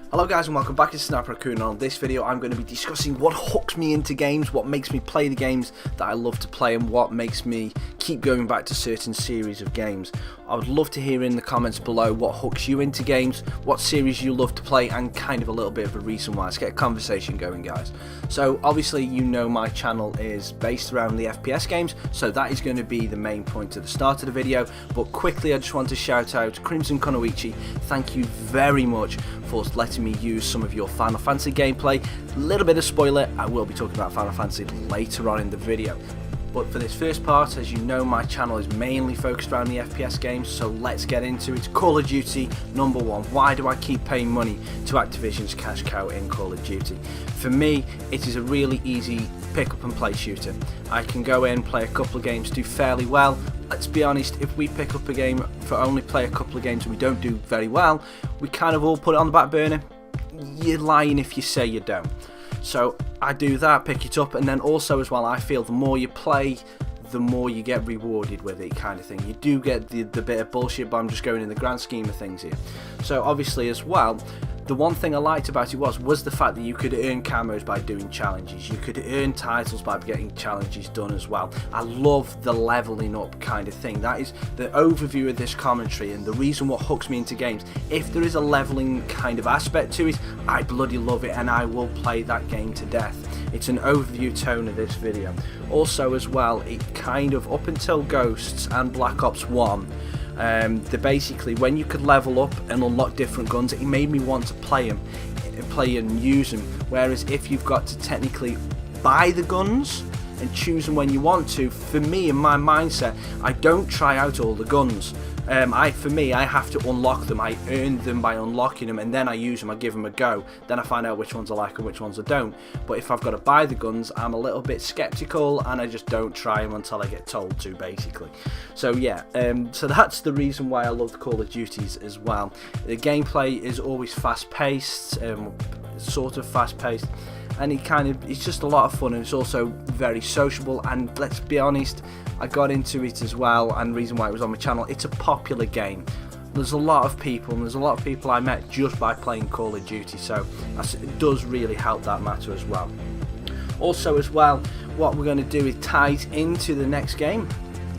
Hello guys and welcome back to Snapper Raccoon, and on this video I'm going to be discussing what hooks me into games, what makes me play the games that I love to play, and what makes me keep going back to certain series of games. I would love to hear in the comments below what hooks you into games, what series you love to play, and kind of a little bit of a reason why. Let's get a conversation going, guys. So obviously you know my channel is based around the FPS games, so that is going to be the main point at the start of the video. But quickly I just want to shout out Crimson Konoichi, thank you very much for letting me use some of your Final Fantasy gameplay. A little bit of spoiler, I will be talking about Final Fantasy later on in the video. But for this first part, as you know, my channel is mainly focused around the FPS games, so let's get into it. Call of Duty number one. Why do I keep paying money to Activision's cash cow in Call of Duty? For me, it is a really easy pick up and play shooter. I can go in, play a couple of games, do fairly well. Let's be honest, if we pick up a game for only play a couple of games and we don't do very well, we kind of all put it on the back burner. You're lying if you say you don't. So I do that, pick it up, and then also as well, I feel the more you play, the more you get rewarded with it, kind of thing. You do get the bit of bullshit, but I'm just going in the grand scheme of things here. So obviously as well, the one thing I liked about it was the fact that you could earn camos by doing challenges. You could earn titles by getting challenges done as well. I love the leveling up kind of thing. That is the overview of this commentary, and the reason what hooks me into games. If there is a leveling kind of aspect to it, I bloody love it, and I will play that game to death. It's an overview tone of this video. Also as well, it kind of, up until Ghosts and Black Ops 1, basically when you could level up and unlock different guns, it made me want to play and use them. Whereas if you've got to technically buy the guns and choose them when you want to, for me, in my mindset, I don't try out all the guns. For me, I have to unlock them. I earn them by unlocking them, and then I use them, I give them a go. Then I find out which ones I like and which ones I don't. But if I've got to buy the guns, I'm a little bit skeptical, and I just don't try them until I get told to, basically. So yeah, so that's the reason why I love the Call of Duties as well. The gameplay is always fast-paced, sort of fast-paced, and it's just a lot of fun, and it's also very sociable. And let's be honest, I got into it as well, and the reason why it was on my channel, it's a popular game. There's a lot of people, and there's a lot of people I met just by playing Call of Duty, so it does really help that matter as well. Also as well, what we're going to do is ties into the next game.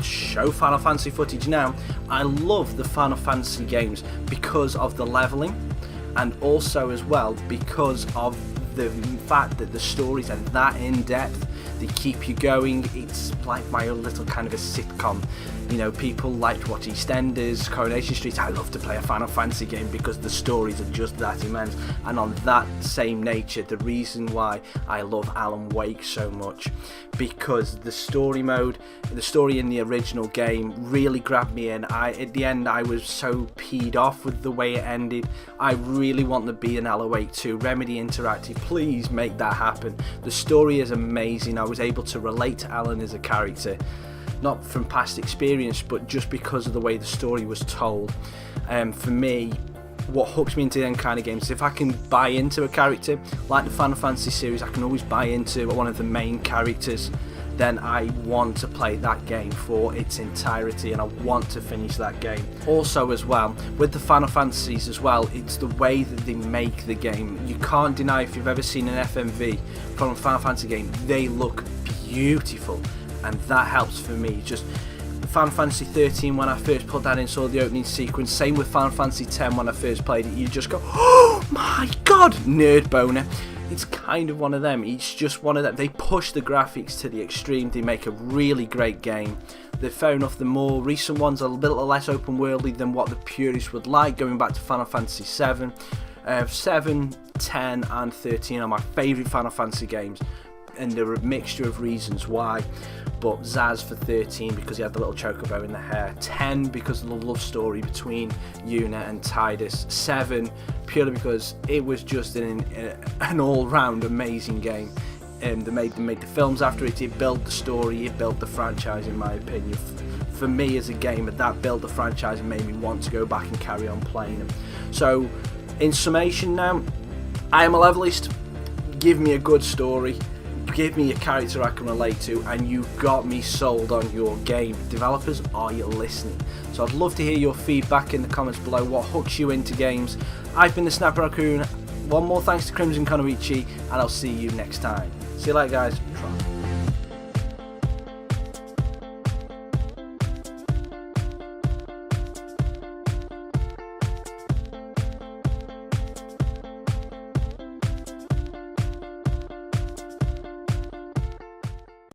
Show Final Fantasy footage now. I love the Final Fantasy games because of the leveling, and also as well because of the fact that the stories are that in depth. They keep you going. It's like my own little kind of a sitcom. You know, people like to watch EastEnders, Coronation Street. I love to play a Final Fantasy game because the stories are just that immense. And on that same nature, the reason why I love Alan Wake so much, because the story mode, the story in the original game really grabbed me in. At the end, I was so peed off with the way it ended. I really want to be an Alan Wake 2. Remedy Interactive, please make that happen. The story is amazing. I was able to relate to Alan as a character, not from past experience, but just because of the way the story was told. For me, what hooks me into them kind of games is if I can buy into a character, like the Final Fantasy series, I can always buy into one of the main characters, then I want to play that game for its entirety, and I want to finish that game. Also as well, with the Final Fantasies as well, it's the way that they make the game. You can't deny, if you've ever seen an FMV from a Final Fantasy game, they look beautiful, and that helps for me. Just Final Fantasy 13, when I first put that in, saw the opening sequence, same with Final Fantasy 10 when I first played it, you just go, oh my god, nerd boner. It's kind of one of them. It's just one of them. They push the graphics to the extreme. They make a really great game. They're fair enough. The more recent ones are a little less open worldly than what the purists would like, going back to Final Fantasy 7. 7, 10 and 13 are my favourite Final Fantasy games, and there are a mixture of reasons why. But Zaz for 13 because he had the little chocobo in the hair, 10 because of the love story between Yuna and Tidus, 7 purely because it was just an all-round amazing game. They made the films after it. It built the story, it built the franchise, in my opinion. For me as a gamer, that built the franchise and made me want to go back and carry on playing them. So in summation now, I am a levelist. Give me a good story, give me a character I can relate to, and you got me sold on your game. Developers, are you listening? So I'd love to hear your feedback in the comments below. What hooks you into games? I've been the Snapper Raccoon. one more thanks to Crimson Konoichi, and I'll see you next time. See you later, guys.